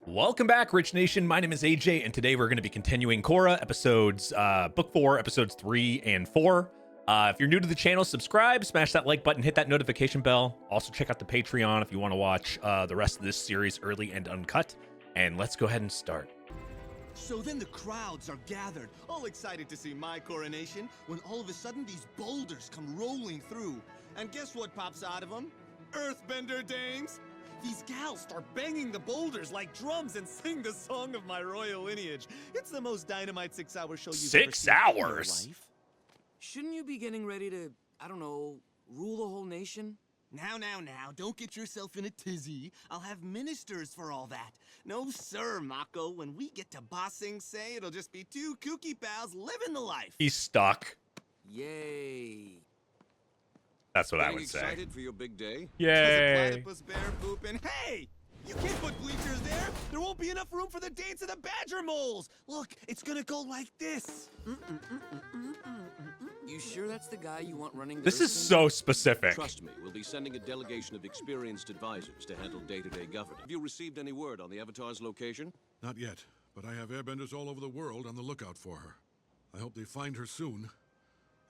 Welcome back, Rich Nation. My name is AJ, and today we're going to be continuing Korra episodes, book 4, episodes 3 and 4. If you're new to the channel, subscribe, smash that like button, hit that notification bell. Also, check out the Patreon if you want to watch the rest of this series early and uncut. And let's go ahead and start. So then the crowds are gathered, all excited to see my coronation, when all of a sudden these boulders come rolling through. And guess what pops out of them? Earthbender dames! These gals start banging the boulders like drums and sing the song of my royal lineage. It's the most dynamite 6-hour show you've ever seen in your life. Shouldn't you be getting ready to, I don't know, rule the whole nation? Now, don't get yourself in a tizzy. I'll have ministers for all that. No, sir, Mako. When we get to Ba Sing Se, it'll just be two kooky pals living the life. He's stuck. Yay. That's what I would say. Excited for your big day? Yay. Platypus bear pooping. Hey! You can't put bleachers there! There won't be enough room for the dance of the badger moles! Look, it's gonna go like this. You sure that's the guy you want running the This is Earth so specific. Trust me, we'll be sending a delegation of experienced advisors to handle day-to-day government. Have you received any word on the Avatar's location? Not yet, but I have airbenders all over the world on the lookout for her. I hope they find her soon.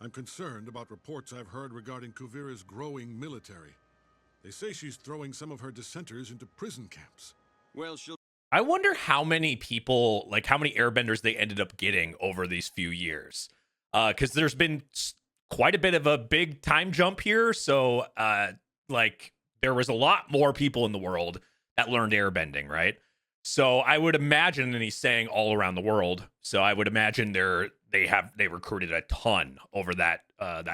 I'm concerned about reports I've heard regarding Kuvira's growing military. They say she's throwing some of her dissenters into prison camps. Well, she'll... I wonder how many people, like how many airbenders they ended up getting over these few years. Because there's been quite a bit of a big time jump here. So, like, there was a lot more people in the world that learned airbending, right? So I would imagine, and he's saying all around the world. So I would imagine they recruited a ton over that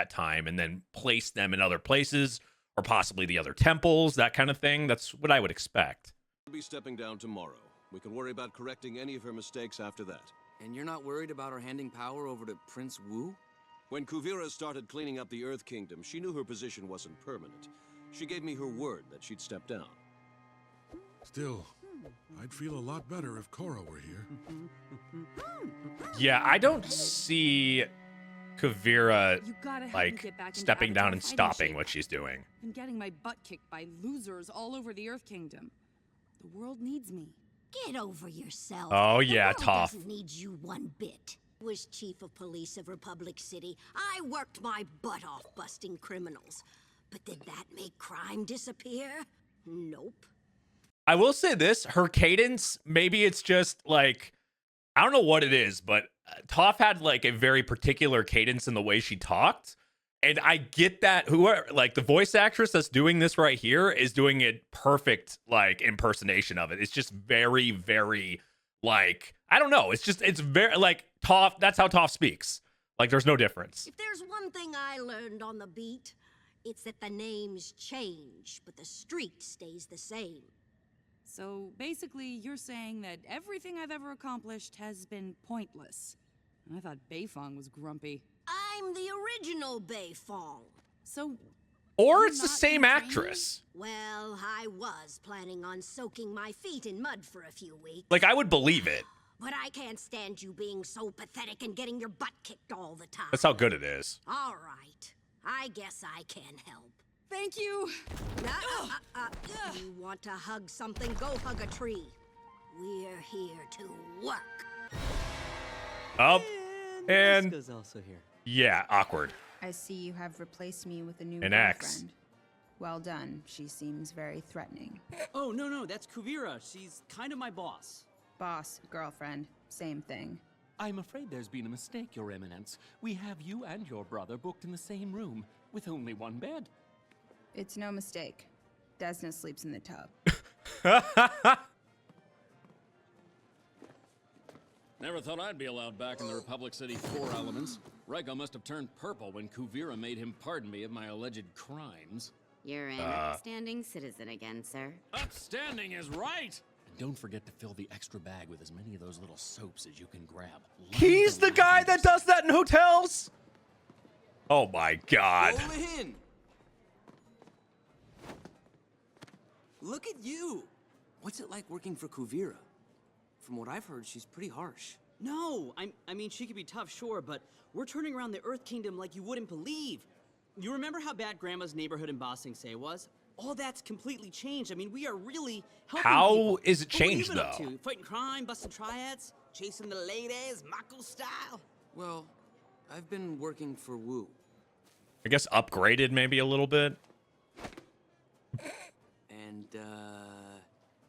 time, and then placed them in other places or possibly the other temples, that kind of thing. That's what I would expect. be stepping down tomorrow. We can worry about correcting any of her mistakes after that. And you're not worried about her handing power over to Prince Wu? When Kuvira started cleaning up the Earth Kingdom, she knew her position wasn't permanent. She gave me her word that she'd step down. Still, I'd feel a lot better if Korra were here. Yeah, I don't see Kuvira like stepping down and stopping what she's doing. I've been getting my butt kicked by losers all over the Earth Kingdom. The world needs me. Get over yourself. Oh yeah, the world Toph. doesn't need you one bit. Was chief of police of Republic City. I worked my butt off busting criminals. But did that make crime disappear? Nope. I will say this, her cadence, maybe it's just like, I don't know what it is, but Toph had like a very particular cadence in the way she talked. And I get that whoever, like the voice actress that's doing this right here is doing it perfect, like impersonation of it. It's just very, very like, I don't know. It's very like Toph. That's how Toph speaks. Like there's no difference. If there's one thing I learned on the beat, it's that the names change, but the street stays the same. So basically, you're saying that everything I've ever accomplished has been pointless. I thought Beifong was grumpy. I'm the original Beifong. So, Or you're it's the not same in training? actress. Well, I was planning on soaking my feet in mud for a few weeks. Like I would believe it. But I can't stand you being so pathetic and getting your butt kicked all the time. That's how good it is. All right. I guess I can help. Thank you. You want to hug something? Go hug a tree. We're here to work. Up and Jessica's also here. yeah, awkward. I see you have replaced me with a new An ex. girlfriend. Well done. She seems very threatening. Oh, no, that's Kuvira. She's kind of my boss. Boss, girlfriend, same thing. I'm afraid there's been a mistake, Your Eminence. We have you and your brother booked in the same room, with only one bed. It's no mistake. Desna sleeps in the tub. Never thought I'd be allowed back in the Republic City 4 elements. Reiko must have turned purple when Kuvira made him pardon me of my alleged crimes. You're an upstanding citizen again, sir. Upstanding is right! And don't forget to fill the extra bag with as many of those little soaps as you can grab. He's the guy that does that in hotels? Oh my god. Roll in. Look at you. What's it like working for Kuvira? From what I've heard, she's pretty harsh. No, I mean, she could be tough, sure, but we're turning around the Earth Kingdom like you wouldn't believe. You remember how bad Grandma's neighborhood in Ba Sing Se was? all that's completely changed. I mean, we are really helping How people. is it But what have you changed, been up though? to? Fighting crime, busting triads, chasing the ladies, Mako style. Well, I've been working for Wu. I guess upgraded maybe a little bit. And,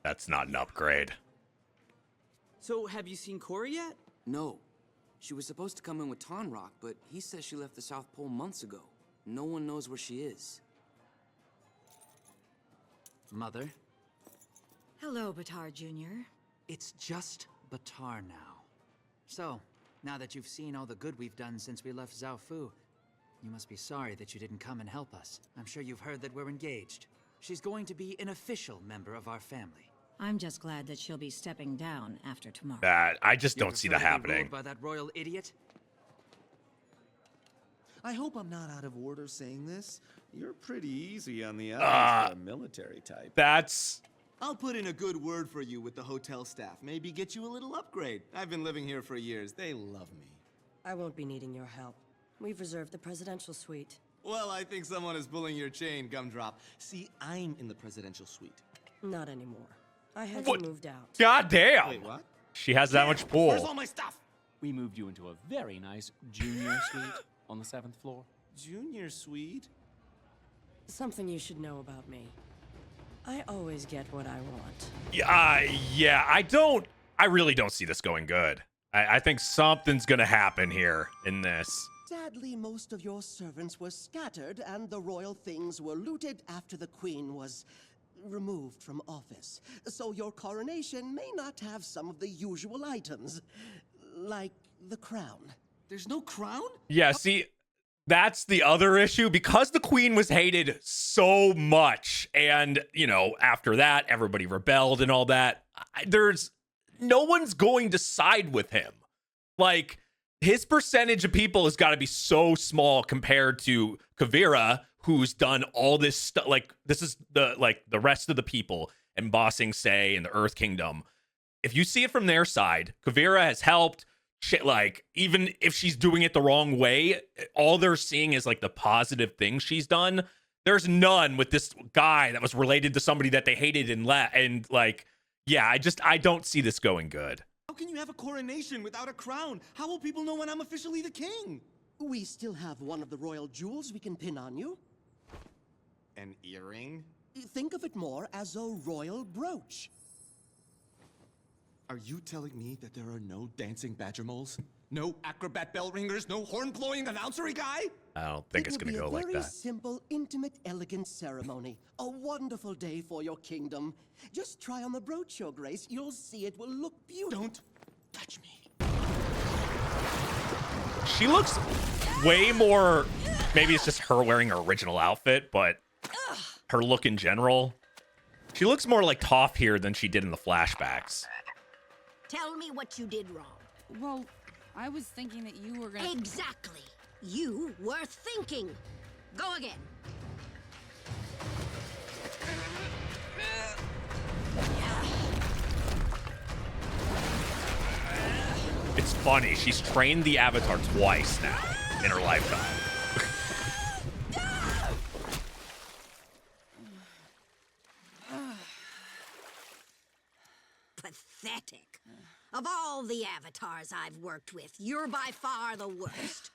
That's not an upgrade. So, have you seen Korra yet? no. She was supposed to come in with Tonrock, but he says she left the South Pole months ago. No one knows where she is. Mother, Hello, Batar Jr. it's just Batar now. So, now that you've seen all the good we've done since we left Zaofu, you must be sorry that you didn't come and help us. I'm sure you've heard that we're engaged. She's going to be an official member of our family. I'm just glad that she'll be stepping down after tomorrow. That I just You don't see prefer that to be happening. ruled by that royal idiot? I hope I'm not out of order saying this. You're pretty easy on the eyes for a military type. That's I'll put in a good word for you with the hotel staff. Maybe get you a little upgrade. I've been living here for years. They love me. I won't be needing your help. We've reserved the presidential suite. Well, I think someone is pulling your chain, Gumdrop. See, I'm in the presidential suite. Not anymore. I had What? you moved out. God damn. Wait, what? She has that much pull. Where's all my stuff? We moved you into a very nice junior suite on the 7th floor. Junior suite? Something you should know about me. I always get what I want. Yeah, I really don't see this going good. I think something's gonna happen here in this. Sadly, most of your servants were scattered, and the royal things were looted after the queen was removed from office. So your coronation may not have some of the usual items, like the crown. There's no crown? Yeah, see, that's the other issue. Because the queen was hated so much, and, you know, after that, everybody rebelled and all that, there's no one's going to side with him. Like, his percentage of people has got to be so small compared to Kuvira, who's done all this stuff. Like, this is the rest of the people and Bossing Say and the Earth Kingdom. If you see it from their side, Kuvira has helped. Shit, like, even if she's doing it the wrong way, all they're seeing is like the positive things she's done. There's none with this guy that was related to somebody that they hated and like, yeah, I don't see this going good. How can you have a coronation without a crown? How will people know when I'm officially the king? We still have one of the royal jewels we can pin on you. An earring? Think of it more as a royal brooch. Are you telling me that there are no dancing badger moles? No acrobat bell ringers? No horn-blowing announcery guy? I don't think it's going to go like It will be a that. very simple, intimate, elegant ceremony. A wonderful day for your kingdom. Just try on the brooch, Your Grace. You'll see it will look beautiful. Don't touch me. She looks way more, maybe it's just her wearing her original outfit, but her look in general, she looks more like Toph here than she did in the flashbacks. Tell me what you did wrong. Well, I was thinking that you were gonna... Exactly. You were thinking. Go again. It's funny, she's trained the Avatar twice now in her lifetime. Pathetic. Of all the avatars I've worked with, you're by far the worst.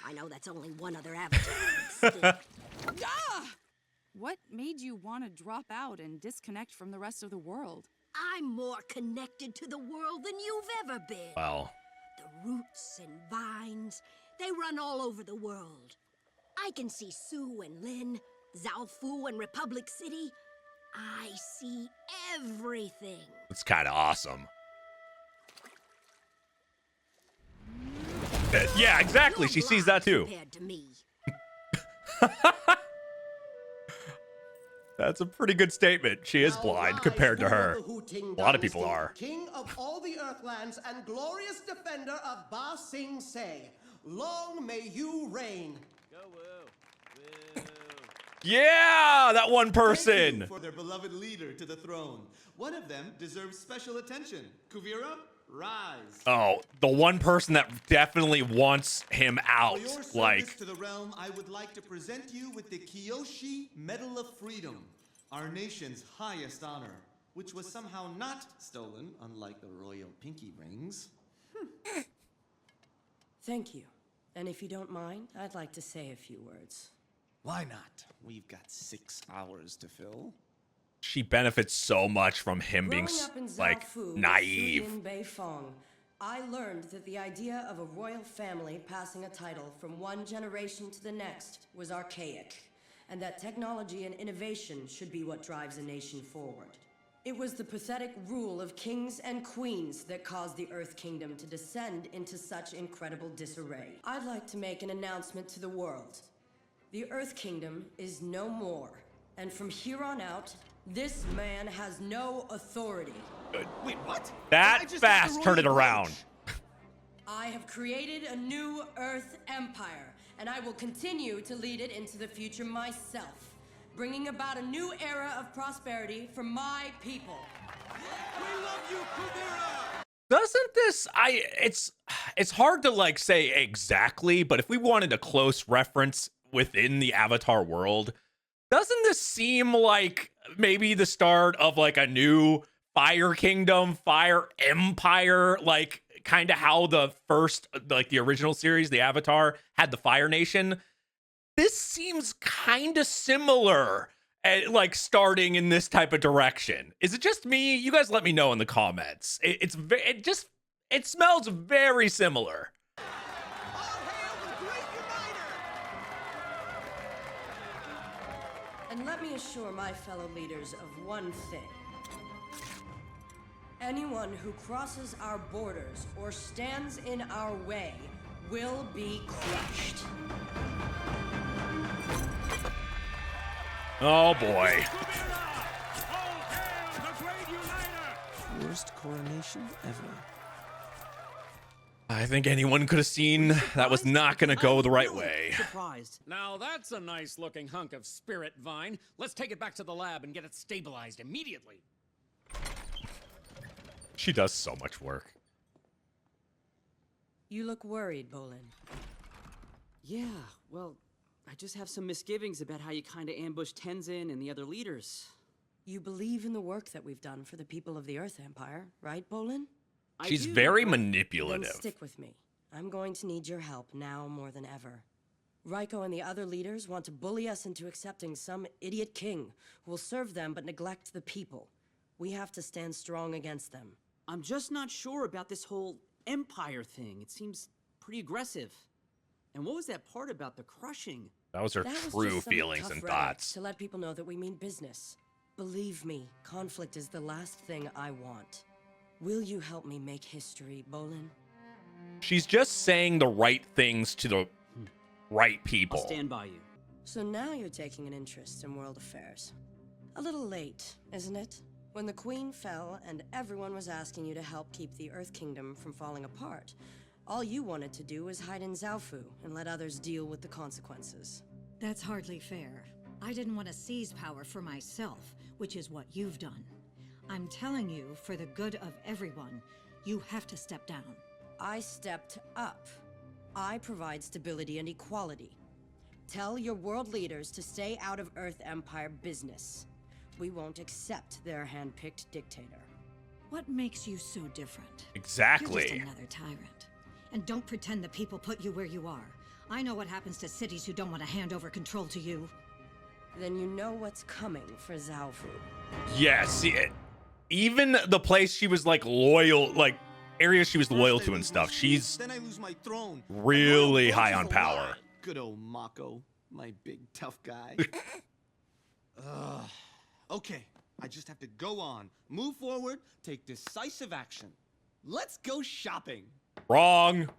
I know that's only one other avatar, but still. What made you want to drop out and disconnect from the rest of the world? I'm more connected to the world than you've ever been. Well, The roots and vines, they run all over the world. I can see Sue and Lin, Zaofu and Republic City. I see everything. it's kind of awesome. Yeah, exactly. She sees that too. Compared to me. That's a pretty good statement. She is blind compared to her. A lot of people are. King of all the Earthlands and glorious defender of Ba Sing Se. Long may you reign. Yeah, that one Thank you person. for their beloved leader to the throne. One of them deserves special attention. Kuvira, rise. Oh, the one person that definitely wants him out. For your service Like, to the realm, I would like to present you with the Kyoshi Medal of Freedom. our nation's highest honor, which was somehow not stolen, unlike the royal pinky rings. Thank you. And if you don't mind, I'd like to say a few words. Why not? We've got 6 hours to fill. She benefits so much from him being Growing up in like Zaofu, naive. Suyin Beifong, I learned that the idea of a royal family passing a title from one generation to the next was archaic, and that technology and innovation should be what drives a nation forward. It was the pathetic rule of kings and queens that caused the Earth Kingdom to descend into such incredible disarray. I'd like to make an announcement to the world. The Earth Kingdom is no more, and from here on out, this man has no authority. Wait, what? That fast, turn it around. I have created a new Earth Empire, and I will continue to lead it into the future myself, bringing about a new era of prosperity for my people. We love you, Kuvira! Doesn't this it's hard to like say exactly, but if we wanted a close reference within the Avatar world, doesn't this seem like maybe the start of like a new Fire Kingdom, Fire Empire, like kind of how the first, like the original series, the Avatar, had the Fire Nation? This seems kind of similar, like starting in this type of direction. Is it just me? You guys let me know in the comments. It smells very similar. And let me assure my fellow leaders of one thing. Anyone who crosses our borders or stands in our way will be crushed. Oh boy. Worst coronation ever. I think anyone could have seen that was not going to go the right way. Surprised. Now that's a nice looking hunk of spirit vine. Let's take it back to the lab and get it stabilized immediately. She does so much work. You look worried, Bolin. Yeah, well, I just have some misgivings about how you kind of ambushed Tenzin and the other leaders. You believe in the work that we've done for the people of the Earth Empire, right, Bolin? She's very manipulative. Then stick with me. I'm going to need your help now more than ever. Raiko and the other leaders want to bully us into accepting some idiot king who will serve them but neglect the people. We have to stand strong against them. I'm just not sure about this whole empire thing. It seems pretty aggressive. And what was that part about the crushing? That was her true feelings and thoughts. To let people know that we mean business. Believe me, conflict is the last thing I want. Will you help me make history, Bolin? She's just saying the right things to the right people. I'll stand by you. So now you're taking an interest in world affairs. A little late, isn't it? When the Queen fell and everyone was asking you to help keep the Earth Kingdom from falling apart, all you wanted to do was hide in Zaofu and let others deal with the consequences. That's hardly fair. I didn't want to seize power for myself, which is what you've done. I'm telling you, for the good of everyone, you have to step down. I stepped up. I provide stability and equality. Tell your world leaders to stay out of Earth Empire business. We won't accept their hand-picked dictator. What makes you so different? Exactly. You're just another tyrant. And don't pretend the people put you where you are. I know what happens to cities who don't want to hand over control to you. Then you know what's coming for Zaofu. Yes, even the place she was like loyal, like areas she was loyal to and stuff. She's then I lose my throne. really high on power. Good old Mako, my big tough guy. Okay, I just have to go on, move forward, take decisive action. Let's go shopping. Wrong.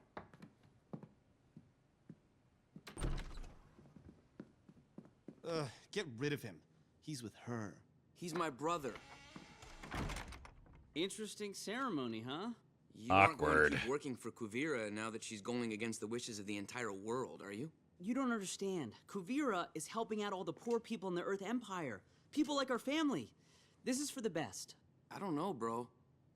Get rid of him. He's with her. He's my brother. Interesting ceremony, huh? You aren't going to keep working for Kuvira now that she's going against the wishes of the entire world, are you? You don't understand. Kuvira is helping out all the poor people in the Earth Empire. People like our family. This is for the best. I don't know, bro.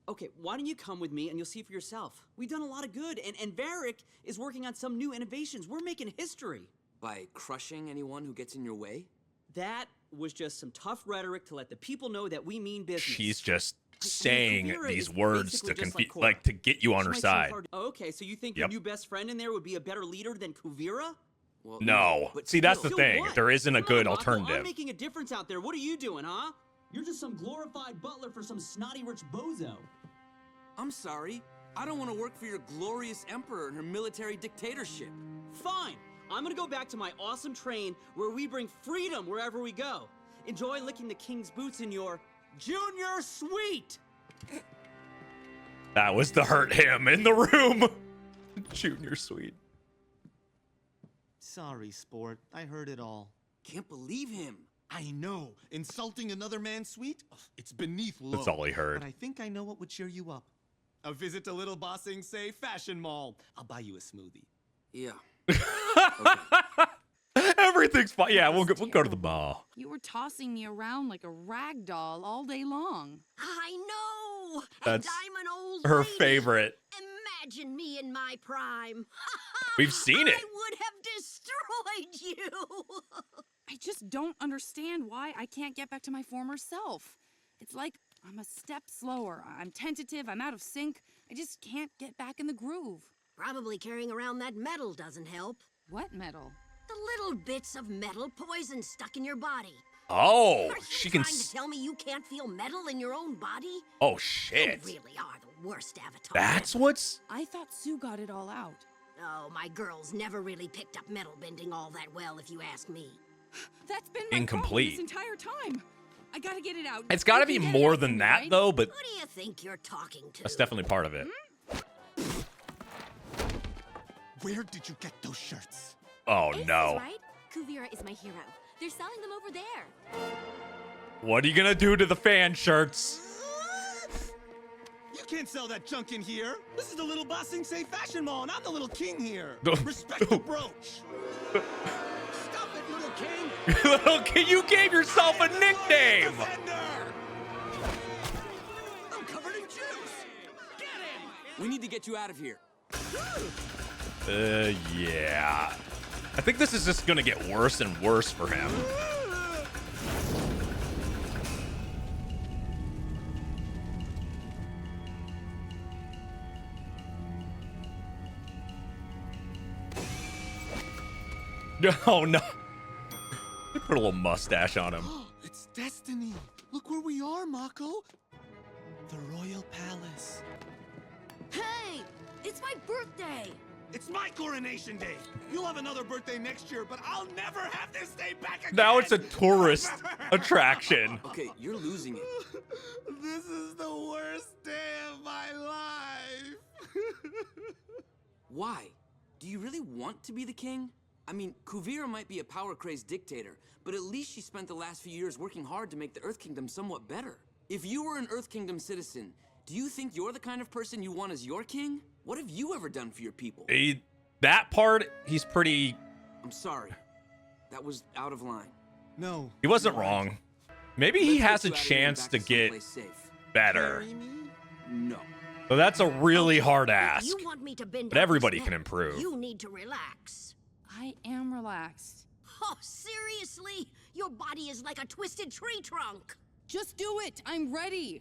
Okay, why don't you come with me and you'll see for yourself. We've done a lot of good, and Varric is working on some new innovations. We're making history. By crushing anyone who gets in your way? That was just some tough rhetoric to let the people know that we mean business. She's just saying Kuvira these is words to basically just confuse, Korra. like to get you on Which her might seem side. hard- Oh, okay, so you think Yep. your new best friend in there would be a better leader than Kuvira? Well, No. But See, that's the still, thing. what? There isn't a Come on, good Mako, alternative. I'm making a difference out there. What are you doing, huh? You're just some glorified butler for some snotty rich bozo. I'm sorry. I don't want to work for your glorious emperor and her military dictatorship. Fine. I'm gonna go back to my awesome train where we bring freedom wherever we go. Enjoy licking the king's boots in your junior suite. That was to hurt him in the room. Junior suite. Sorry, sport. I heard it all. Can't believe him. I know. Insulting another man's suite? Ugh, it's beneath low. That's all he heard. But I think I know what would cheer you up. A visit to Little Bossing Say Fashion Mall. I'll buy you a smoothie. Yeah. Everything's fine. Yeah, we'll go to the mall. You were tossing me around like a rag doll all day long. I know. That's and I'm an old her lady. favorite. Imagine me in my prime. We've seen it. I would have destroyed you. I just don't understand why I can't get back to my former self. It's like I'm a step slower. I'm tentative. I'm out of sync. I just can't get back in the groove. Probably carrying around that metal doesn't help. What metal? The little bits of metal poison stuck in your body. Oh, Are she you can. trying to tell me you can't feel metal in your own body? Oh shit. You really are the worst avatar. That's what's. I thought Sue got it all out. Oh, my girls never really picked up metal bending all that well, if you ask me. That's been my Incomplete. problem this entire time. I gotta get it out. It's got to be You can get it more out than for me, that right? though, but Who do you think you're talking to? that's definitely part of it. Where did you get those shirts? Oh Ace is no. right. Kuvira is my hero. They're selling them over there. What are you gonna do to the fan shirts? You can't sell that junk in here. This is the Little Bossing Say Fashion Mall, and I'm the little king here. Respect the brooch. Stop it, little king. Little kid, you gave yourself a nickname. I'm covered in juice. Get him. We need to get you out of here. Yeah. I think this is just gonna get worse and worse for him. Oh no. They put a little mustache on him. It's destiny. Look where we are, Mako. The Royal Palace. Hey, it's my birthday. It's my coronation day. You'll have another birthday next year, but I'll never have this day back again. Now it's a tourist attraction. Okay, you're losing it. This is the worst day of my life. Why? Do you really want to be the king? I mean, Kuvira might be a power-crazed dictator, but at least she spent the last few years working hard to make the Earth Kingdom somewhat better. If you were an Earth Kingdom citizen, do you think you're the kind of person you want as your king? What have you ever done for your people? That part, he's pretty. I'm sorry. That was out of line. No. He wasn't wrong. Maybe he has a Let's get you out of here and chance back to get someplace safe. better. No. So that's a really hard ask. You want me to bend But out everybody this can metal. improve. You need to relax. I am relaxed. Oh, seriously? Your body is like a twisted tree trunk. Just do it. I'm ready.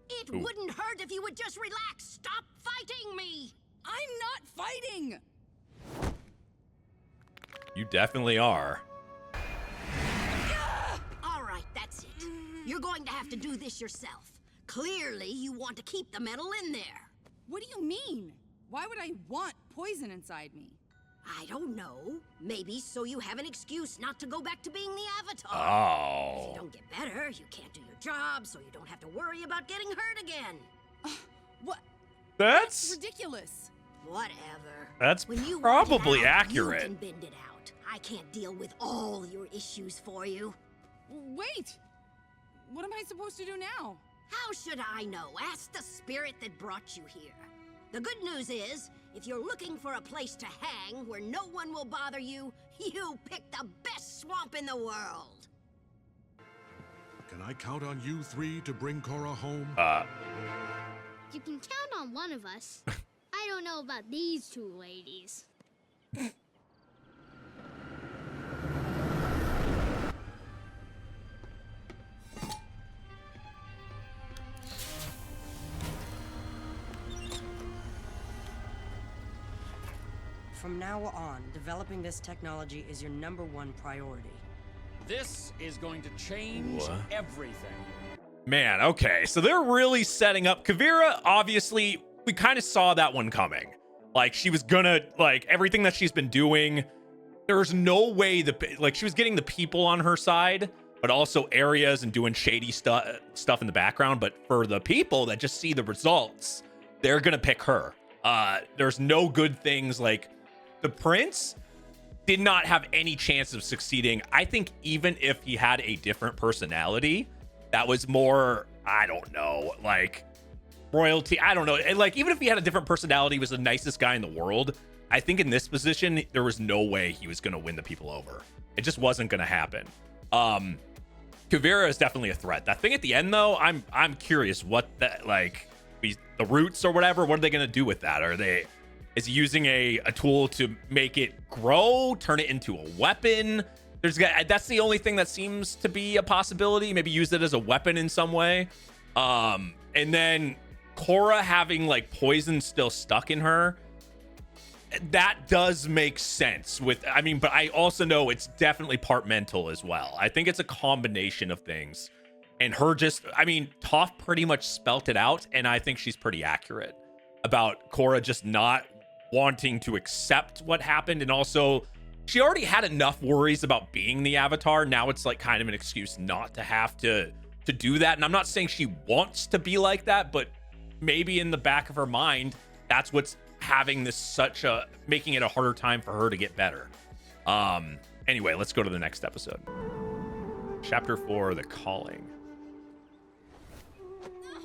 It wouldn't hurt if you would just relax. Stop fighting me. I'm not fighting. You definitely are. All right, that's it. You're going to have to do this yourself. Clearly, you want to keep the metal in there. What do you mean? Why would I want poison inside me? I don't know. Maybe so you have an excuse not to go back to being the Avatar. If you Oh. don't get better, you can't do your job, so you don't have to worry about getting hurt again. What? That's ridiculous. Whatever. That's When you want it probably out, accurate. You can bend it out. I can't deal with all your issues for you. Wait. What am I supposed to do now? How should I know? Ask the spirit that brought you here. The good news is, if you're looking for a place to hang where no one will bother you, you picked the best swamp in the world. Can I count on you three to bring Korra home? You can count on one of us. I don't know about these two ladies. From now on, developing this technology is your #1 priority. This is going to change everything. Man, okay. So they're really setting up Kuvira. Obviously, we kind of saw that one coming. Like, she was gonna, like, everything that she's been doing, there's no way like, she was getting the people on her side, but also areas and doing shady stuff in the background. But for the people that just see the results, they're gonna pick her. There's no good things. Like, the prince did not have any chance of succeeding. I think even if he had a different personality that was more, I don't know, like royalty, I don't know, and like, even if he had a different personality, was the nicest guy in the world, I think in this position there was no way he was going to win the people over. It just wasn't going to happen. Kuvira is definitely a threat. That thing at the end, though, I'm curious what that, like, the roots or whatever, what are they going to do with that? Is he using a tool to make it grow, turn it into a weapon? That's the only thing that seems to be a possibility. Maybe use it as a weapon in some way. And then Korra having, like, poison still stuck in her, that does make sense with, I mean, but I also know it's definitely part mental as well. I think it's a combination of things. And her just, I mean, Toph pretty much spelt it out, and I think she's pretty accurate about Korra just not wanting to accept what happened. And also, she already had enough worries about being the Avatar. Now it's like kind of an excuse not to have to do that. And I'm not saying she wants to be like that, but maybe in the back of her mind, that's what's having this making it a harder time for her to get better. Anyway, let's go to the next episode. Chapter 4, The Calling.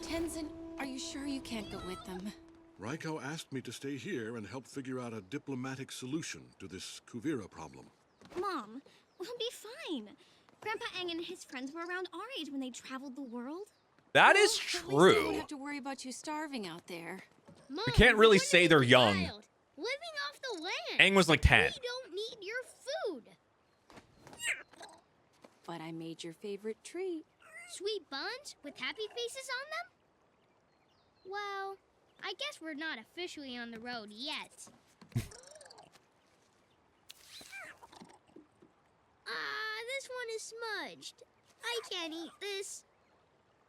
Tenzin, are you sure you can't go with them? Raiko asked me to stay here and help figure out a diplomatic solution to this Kuvira problem. Mom, we'll be fine. Grandpa Aang and his friends were around our age when they traveled the world. That is At least they true. won't have to worry about you starving out there. Mom, We can't really say they're young. living off the land. Aang was like 10. We don't need your food. But I made your favorite treat. Sweet buns with happy faces on them? Well, I guess we're not officially on the road yet. This one is smudged. I can't eat this.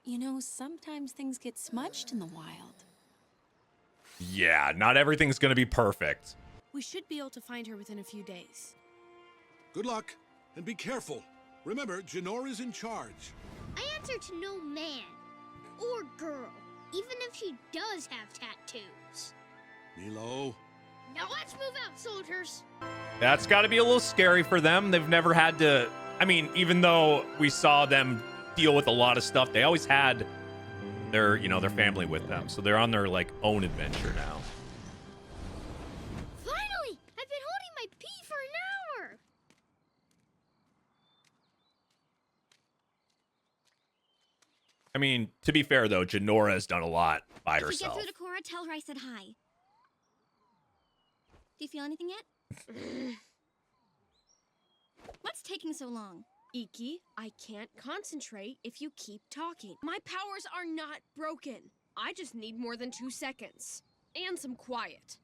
You know, sometimes things get smudged in the wild. Yeah, not everything's going to be perfect. We should be able to find her within a few days. Good luck, and be careful. Remember, Jinor is in charge. I answer to no man or girl, even if she does have tattoos. Milo. Now let's move out, soldiers. That's got to be a little scary for them. They've never had to, I mean, even though we saw them deal with a lot of stuff, they always had their family with them. So they're on their, like, own adventure now. Finally! I've been holding my pee for an hour. I mean, to be fair, though, Jinora has done a lot by If you herself. get through to Korra, tell her I said hi. Do you feel anything yet? What's taking so long? Iki, I can't concentrate if you keep talking. My powers are not broken. I just need more than 2 seconds. And some quiet.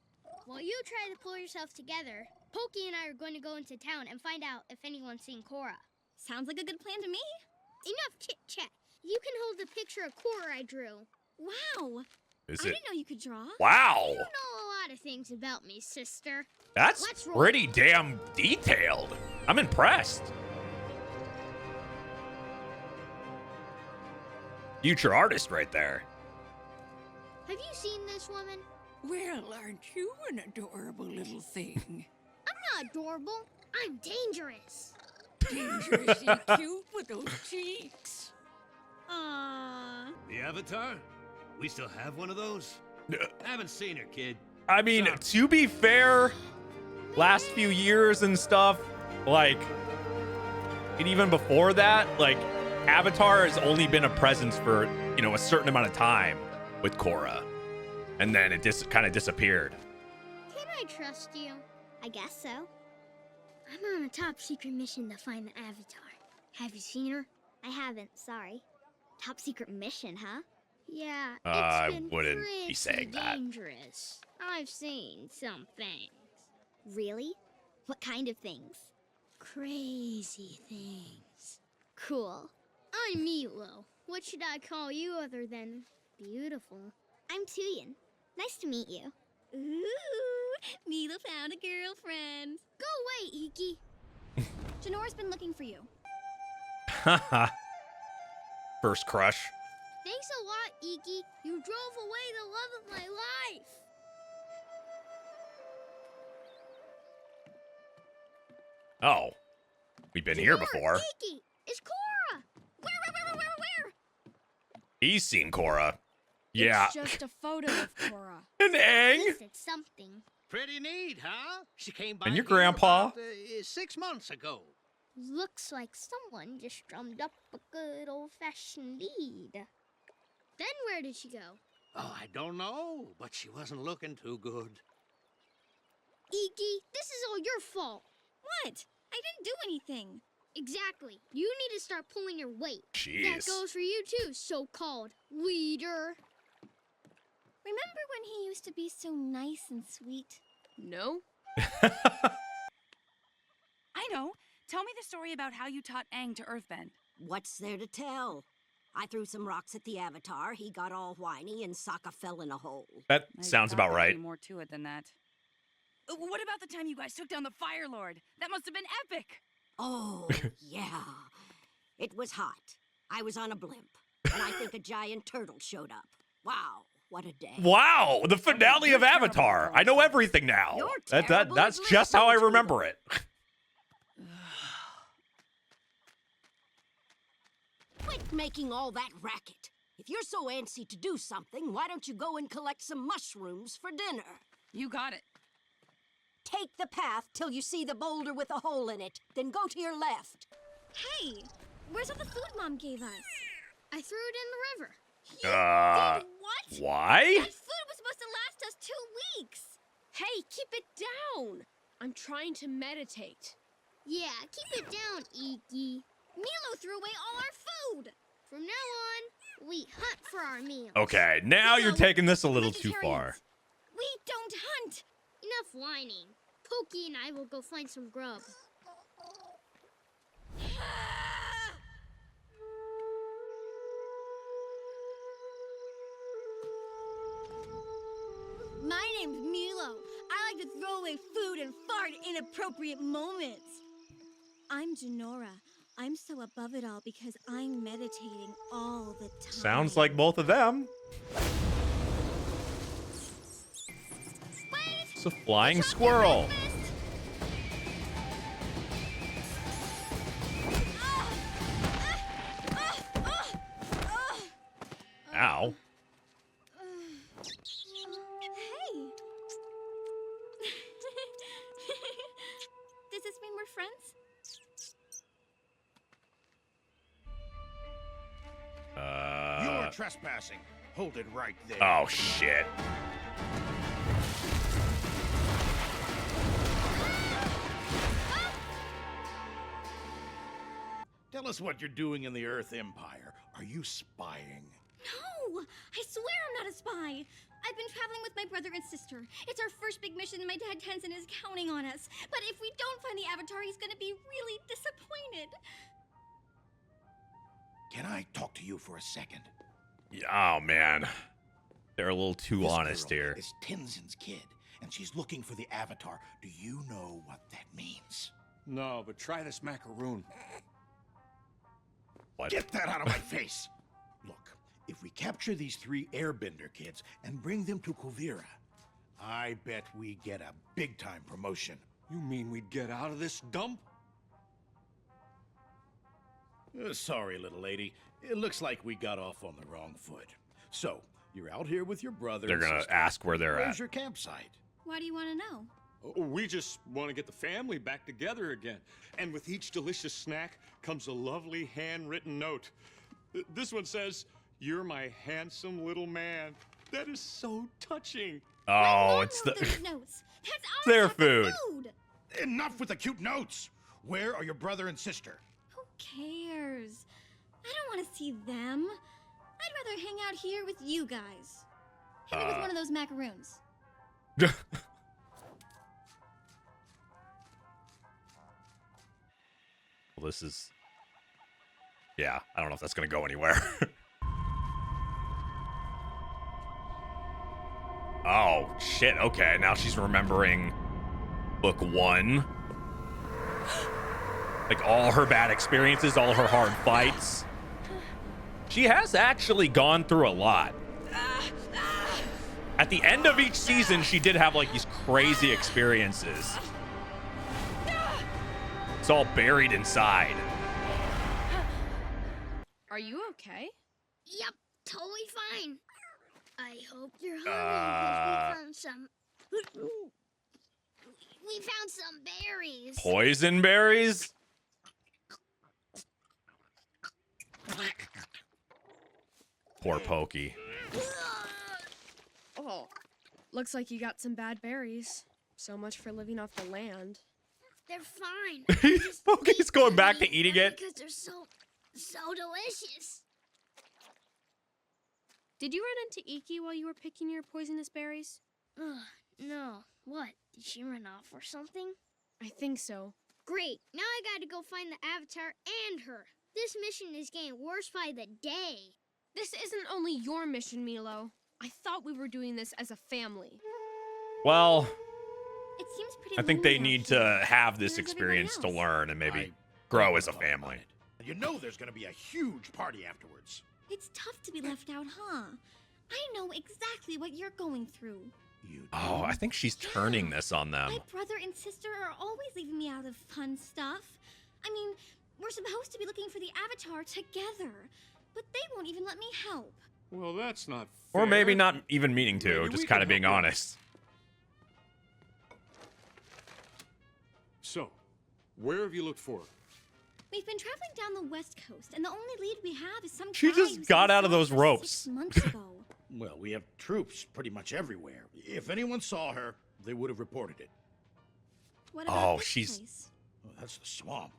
While you try to pull yourself together, Pokey and I are going to go into town and find out if anyone's seen Korra. Sounds like a good plan to me. Enough chit-chat. You can hold the picture of Korra I drew. Wow. Is I it? didn't know you could draw. Wow. You know a lot of things about me, sister. That's Let's roll. pretty damn detailed. I'm impressed. Future artist right there. Have you seen this woman? Well, aren't you an adorable little thing? I'm not adorable. I'm dangerous. Dangerously cute with those cheeks. Aww. The Avatar? We still have one of those? Haven't seen her, kid. I mean, to be fair, last few years and stuff, like, and even before that, like, Avatar has only been a presence for, you know, a certain amount of time with Korra. And then it kind of disappeared. Can I trust you? I guess so. I'm on a top secret mission to find the Avatar. Have you seen her? I haven't, sorry. Top secret mission, huh? Yeah, I it's been wouldn't be pretty saying that. dangerous. I've seen some things. Really? What kind of things? Crazy things. Cool. I'm Milo. What should I call you other than beautiful? I'm Tuyin. Nice to meet you. Ooh, Milo found a girlfriend. Go away, Iki. Janora's been looking for you. First crush. Thanks a lot, Iki. You drove away the love of my life. Oh. We've been here before. Iki, it's Korra. Where? He's seen Korra. Yeah. It's just a photo of Korra. And Aang. He said something. Pretty neat, huh? She came by And your here grandpa. about, 6 months ago. Looks like someone just drummed up a good old-fashioned lead. Then where did she go? Oh, I don't know, but she wasn't looking too good. Iki, this is all your fault. What? I didn't do anything. Exactly. You need to start pulling your weight. Jeez. That goes for you too, so-called leader. Remember when he used to be so nice and sweet? No? I know. Tell me the story about how you taught Aang to earthbend. What's there to tell? I threw some rocks at the Avatar, he got all whiny, and Sokka fell in a hole. That sounds about right. More to it than that. What about the time you guys took down the Fire Lord? That must have been epic. Oh, yeah. It was hot. I was on a blimp, and I think a giant turtle showed up. Wow, what a day. Wow, the finale of Avatar. I know everything now. That's just how I remember it. Quit making all that racket. If you're so antsy to do something, why don't you go and collect some mushrooms for dinner? You got it. Take the path till you see the boulder with a hole in it. Then go to your left. Hey, where's all the food Mom gave us? I threw it in the river. What? Why? That food was supposed to last us 2 weeks. Hey, keep it down. I'm trying to meditate. Yeah, keep it down, Iki. Milo threw away all our food. From now on, we hunt for our meals. Okay, now you're taking this a little too far. We don't hunt. Enough whining. Pokey and I will go find some grub. My name's Milo. I like to throw away food and fart at inappropriate moments. I'm Janora. I'm so above it all because I'm meditating all the time. Sounds like both of them. It's a flying squirrel. Ow. Hey. Does this mean we're friends? You're trespassing. Hold it right there. Oh, shit. Tell us what you're doing in the Earth Empire. Are you spying? No! I swear I'm not a spy! I've been traveling with my brother and sister. It's our first big mission and my dad Tenzin is counting on us. But if we don't find the Avatar, he's gonna be really disappointed. Can I talk to you for a second? Oh, man. They're a little too This honest girl here. is Tenzin's kid, and she's looking for the Avatar. Do you know what that means? No, but try this macaroon. What? Get that out of my face! Look, if we capture these 3 airbender kids and bring them to Kuvira, I bet we get a big-time promotion. You mean we'd get out of this dump? Sorry, little lady. It looks like we got off on the wrong foot. So, you're out here with your brother They're and gonna sister. ask where they're Where's at. your campsite? Why do you want to know? We just want to get the family back together again. And with each delicious snack comes a lovely handwritten note. This one says, "You're my handsome little man." That is so touching. Oh, it's Those the notes. That's their food. Enough with the cute notes. Where are your brother and sister? Who cares? I don't want to see them. I'd rather hang out here with you guys. Hit me with one of those macaroons. Well, this is... Yeah, I don't know if that's going to go anywhere. Oh, shit. Okay, now she's remembering book 1. Like, all her bad experiences, all her hard fights. She has actually gone through a lot. At the end of each season, she did have, like, these crazy experiences. It's all buried inside. Are you okay? Yep, totally fine. I hope you're hungry because we found some berries. Poison berries? Poor Pokey. Oh, looks like you got some bad berries. So much for living off the land. They're fine. Pokey's going back to eating it. Because they're so delicious. Did you run into Iki while you were picking your poisonous berries? No. What? Did she run off or something? I think so. Great. Now I gotta go find the Avatar and her. This mission is getting worse by the day. This isn't only your mission, Milo. I thought we were doing this as a family. Well, It seems pretty I think they lonely out need here. to have this Where's experience to everybody else? learn and maybe grow as a family. You know there's going to be a huge party afterwards. It's tough to be left out, huh? I know exactly what you're going through. Oh, I think she's turning this on them. My brother and sister are always leaving me out of fun stuff. I mean, we're supposed to be looking for the Avatar together, but they won't even let me help. Well, that's not fair. Or maybe not even meaning to, Maybe just we kind can of being help you. honest. So, where have you looked for her? We've been traveling down the west coast, and the only lead we have is some She just tribes got we out of saw those just ropes. 6 months ago. Well, we have troops pretty much everywhere. If anyone saw her, they would have reported it. What about Oh, this she's place? Oh, that's the swamp.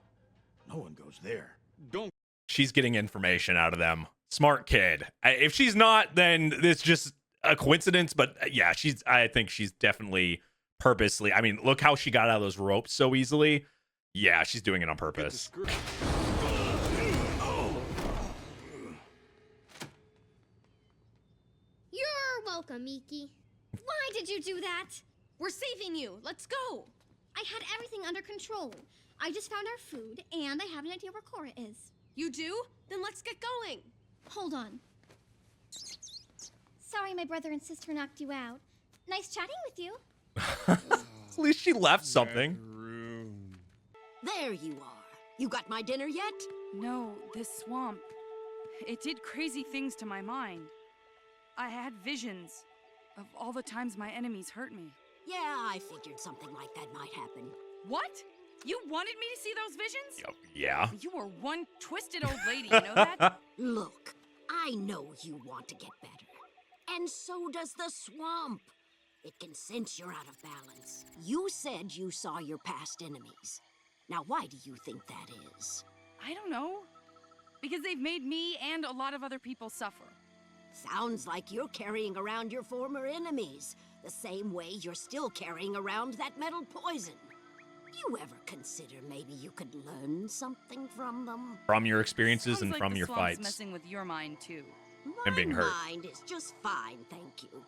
No one goes there. Don't. she's getting information out of them. Smart kid. If she's not, then it's just a coincidence. But yeah, I think she's definitely purposely. I mean, look how she got out of those ropes so easily. Yeah, she's doing it on purpose. You're welcome, Iki. Why did you do that? We're saving you. Let's go. I had everything under control. I just found our food, and I have an idea where Korra is. You do? Then let's get going. Hold on. Sorry my brother and sister knocked you out. Nice chatting with you. At least she left something. There you are. You got my dinner yet? No, this swamp. It did crazy things to my mind. I had visions of all the times my enemies hurt me. Yeah, I figured something like that might happen. What? You wanted me to see those visions? Yeah. You were one twisted old lady, you know that? Look, I know you want to get better. And so does the swamp. It can sense you're out of balance. You said you saw your past enemies. Now, why do you think that is? I don't know. Because they've made me and a lot of other people suffer. Sounds like you're carrying around your former enemies, the same way you're still carrying around that metal poison. You ever consider maybe you could learn something from them? From your experiences Sounds and like from the your swamp's fights. messing with your mind too. And being hurt. My mind is just fine, thank you.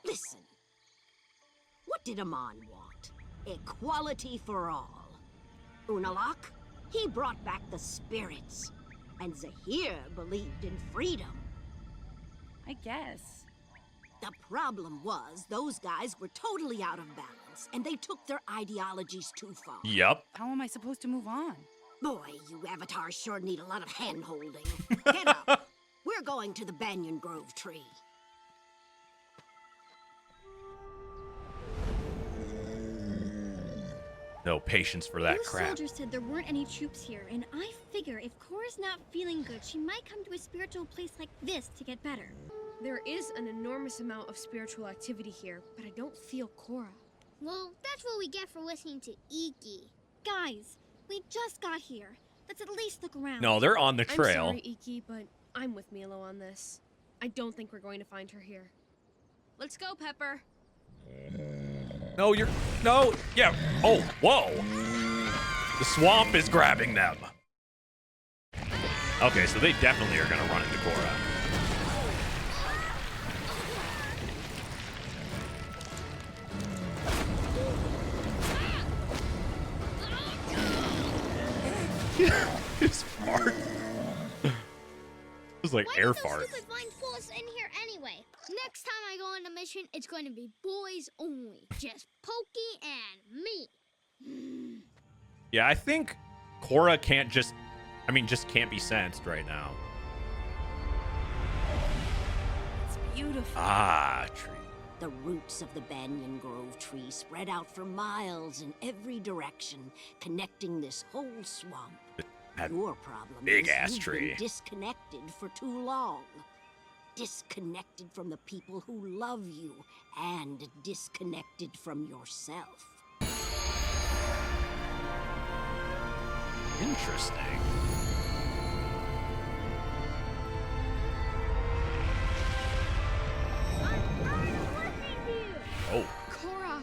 Listen, what did Amon want? Equality for all. Unalak, he brought back the spirits. And Zahir believed in freedom. I guess. The problem was, those guys were totally out of balance, and they took their ideologies too far. Yep. How am I supposed to move on? Boy, you avatars sure need a lot of hand-holding. Get up. We're going to the Banyan Grove tree. No patience for that Those crap. soldiers said there weren't any troops here, and I figure if Korra's not feeling good, she might come to a spiritual place like this to get better. There is an enormous amount of spiritual activity here, but I don't feel Korra. Well, that's what we get for listening to Iki. Guys, we just got here. Let's at least look around. No, they're on the trail. I'm sorry, Iki, but I'm with Milo on this. I don't think we're going to find her here. Let's go, Pepper. No, no, yeah. Oh, whoa. The swamp is grabbing them. Okay, so they definitely are gonna run into Korra. His fart. It was like air fart. Stupid vines pull us in here anyway. Next time I go on a mission, it's going to be boys only. Just Pokey and me. Yeah, I think Korra can't just can't be sensed right now. It's beautiful. Ah, tree. The roots of the banyan grove tree spread out for miles in every direction, connecting this whole swamp. That Your problem big is ass you've tree. been disconnected for too long. Disconnected from the people who love you, and disconnected from yourself. Interesting. Oh. Korra!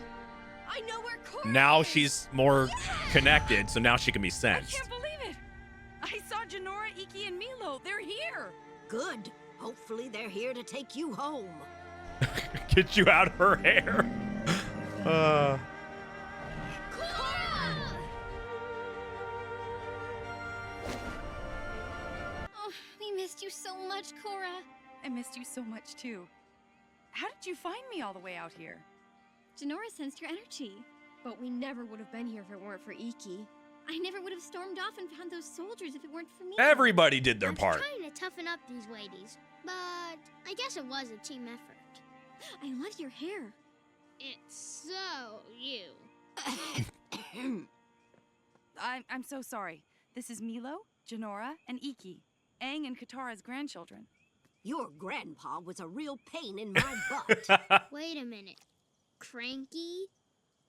I know where Korra Now is! she's more connected, so now she can be I sensed. can't believe it. I saw Janora, Iki, and Milo. They're here. Good. Hopefully they're here to take you home. Get you out of her hair. Oh, we missed you so much, Korra. I missed you so much too. How did you find me all the way out here? Janora sensed your energy. But we never would have been here if it weren't for Iki. I never would have stormed off and found those soldiers if it weren't for me. Everybody did their part. Trying to toughen up these ladies, but I guess it was a team effort. I love your hair. It's so you. I'm so sorry. This is Milo, Janora, and Iki, Aang and Katara's grandchildren. Your grandpa was a real pain in my butt. Wait a minute. Cranky?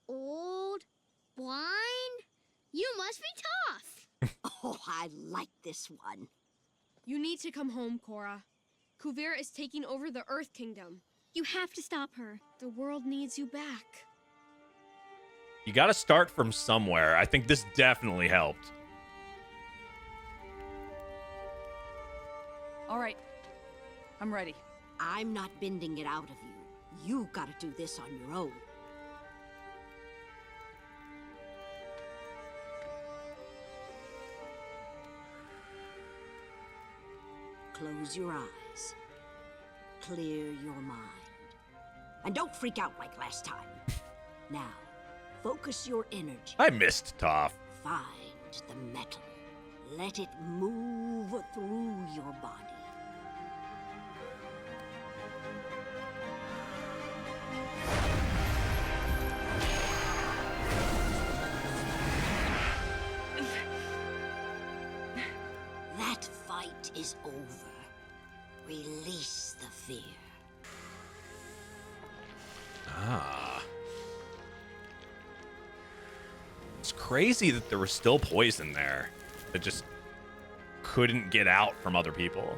Old? Blind? You must be tough. Oh, I like this one. You need to come home, Korra. Kuvira is taking over the Earth Kingdom. You have to stop her. The world needs you back. You got to start from somewhere. I think this definitely helped. All right. I'm ready. I'm not bending it out of you. You gotta do this on your own. Close your eyes. Clear your mind. And don't freak out like last time. Now, focus your energy. I missed Toph. Find the metal. Let it move through your body. That fight is over. Release the fear. Ah. It's crazy that there was still poison there that just couldn't get out from other people.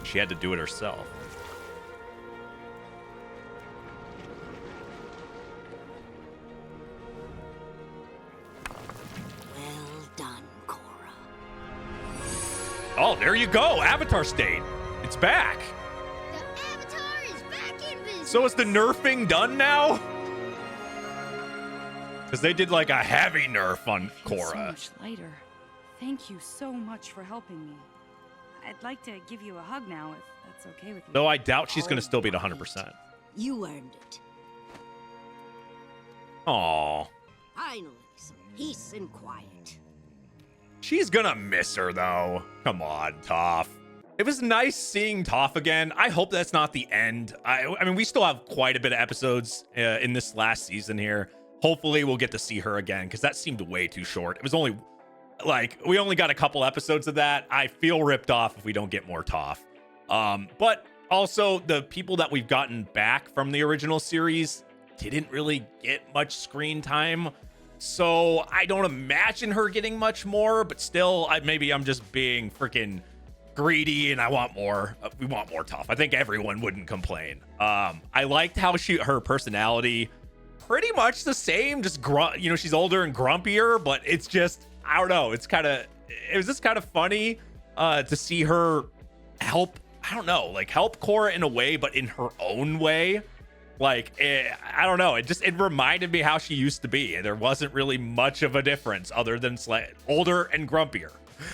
She had to do it herself. Well done, Korra. Oh, there you go. Avatar state. It's back. The Avatar is back in business. So is the nerfing done now? Because they did like a heavy nerf on I feel Korra. so much lighter. Thank you so much for helping me. I'd like to give you a hug now, if that's okay with you. Though I doubt she's going to still be at 100%. You earned it. Aw. Finally, some peace and quiet. She's gonna miss her, though. Come on, Toph. It was nice seeing Toph again. I hope that's not the end. I mean, we still have quite a bit of episodes in this last season here. hopefully we'll get to see her again, because that seemed way too short. It was only like, we only got a couple episodes of that. I feel ripped off if we don't get more Toph. But also the people that we've gotten back from the original series didn't really get much screen time. So I don't imagine her getting much more, but still, maybe I'm just being freaking greedy and I want more. We want more Toph. I think everyone wouldn't complain. I liked how her personality pretty much the same, just you know, she's older and grumpier, but it's just, I don't know. It was just kind of funny to see her help, I don't know, like help Korra in a way, but in her own way. Like, I don't know. It reminded me how she used to be. And there wasn't really much of a difference other than older and grumpier.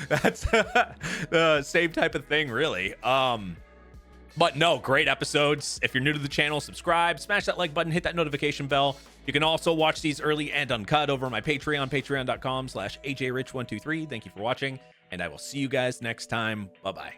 That's the same type of thing, really. But no, great episodes. If you're new to the channel, subscribe, smash that like button, hit that notification bell. You can also watch these early and uncut over my Patreon, patreon.com/AJRich123. Thank you for watching, and I will see you guys next time. Bye-bye.